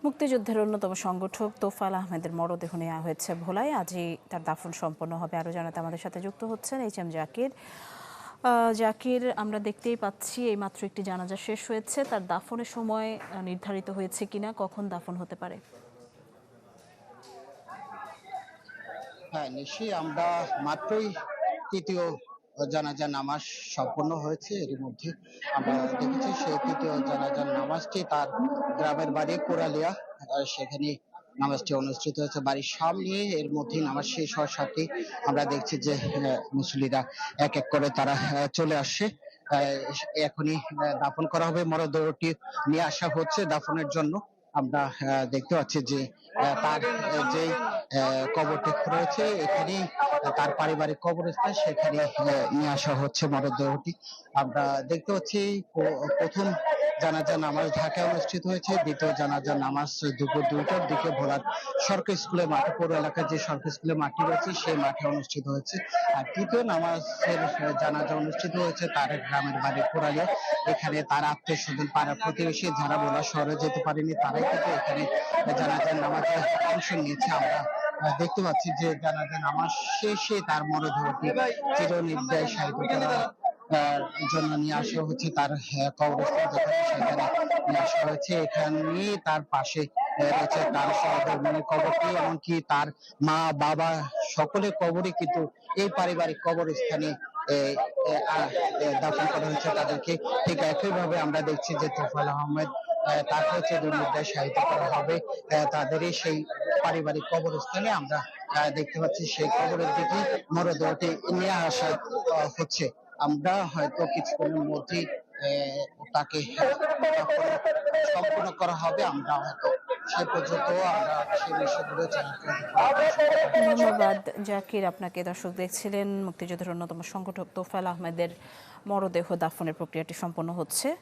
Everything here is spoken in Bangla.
মুক্তিযুদ্ধের অন্যতম সংগঠক তোফায়েল আহমেদের মরদেহ নেওয়া হয়েছে ভোলায়। আজই তার দাফন সম্পন্ন হবে। আরও জানাতে আমাদের সাথে যুক্ত হচ্ছেন এইচ.এম. জাকির। জাকির, আমরা দেখতেই পাচ্ছি এইমাত্র একটি জানাজা শেষ হয়েছে। তার দাফনের সময় নির্ধারিত হয়েছে কিনা, কখন দাফন হতে পারে? হ্যাঁ, নিশ্চয়ই। আমরা মাত্রই তৃতীয় জানাজার নামাজ সম্পন্ন হয়েছে। এর মধ্যে আমরা দেখেছি সেই তৃতীয় জানাজার নামাজটি তার গ্রামের বাড়ি কোরালিয়া, সেখানে নামাজটি অনুষ্ঠিত হয়েছে বাড়ির সামনে। এর মধ্যে নামাজ শেষ হওয়ার সাথে আমরা দেখছি যে মুসল্লিরা এক এক করে তারা চলে আসছে। এখনই দাফন করা হবে, মরদেহটি নিয়ে আসা হচ্ছে দাফনের জন্য। আমরা দেখতে পাচ্ছি যে তার যে কবরটি রয়েছে এখানে, তার পারিবারিক কবরস্থান, সেখানে নিয়ে আসা হচ্ছে মরদেহটি। আমরা দেখতে পাচ্ছি প্রথম জানাজা নামাজ ঢাকায় অনুষ্ঠিত হয়েছে, দ্বিতীয় জানাজা নামাজ দুপুর 2টার দিকে ভোলার সরকারি স্কুলের মাঠে, পৌর এলাকার যে সরকারি স্কুলের মাঠটি রয়েছে সেই মাঠে অনুষ্ঠিত হয়েছে। আর তৃতীয় নামাজের জানাজা অনুষ্ঠিত হয়েছে তার গ্রামের বাড়ি কোরালিয়া। এখানে তার আত্মীয় স্বজন, পাড়া প্রতিবেশী যারা ভোলা শহরে যেতে পারেনি তারাই কিন্তু এখানে জানাজার নামাজে অংশ নিয়েছে। আমরা দেখতে পাচ্ছি যে জানাজা নামাজ শেষে তার মরদেহটি চিরনিদ্রায় শায়িত করার জন্য নিয়ে আসা হচ্ছে তার কবরস্থান, যেখানে সেখানে নিয়ে আসা হয়েছে। এখানে তার পাশে রয়েছে তার সহধর্মিণীর কবরটি, এমনকি তার মা বাবা সকলের কবরই কিন্তু এই পারিবারিক কবরস্থানে দাফন করা হয়েছে তাদেরকে। ঠিক একইভাবে আমরা দেখছি যে তোফায়েল আহমেদ তাকে চিরনিদ্রায় শায়িত করা হবে তাদেরই সেই পারিবারিক কবরস্থানে। আমরা দেখতে পাচ্ছি সেই কবরের দিকে মরদেহটি নিয়ে আসা হচ্ছে। আমরা হয়তো কিছুক্ষণের মধ্যেই তাকে সম্পূর্ণ করা হবে। আমরা হয়তো সে পর্যন্ত আমরা সেই বিষয়গুলো জানাতে ধন্যবাদ জাকির আপনাকে। দর্শক দেখছিলেন মুক্তিযুদ্ধের অন্যতম সংগঠক তোফায়েল আহমেদের মরদেহ দাফনের প্রক্রিয়াটি সম্পন্ন হচ্ছে।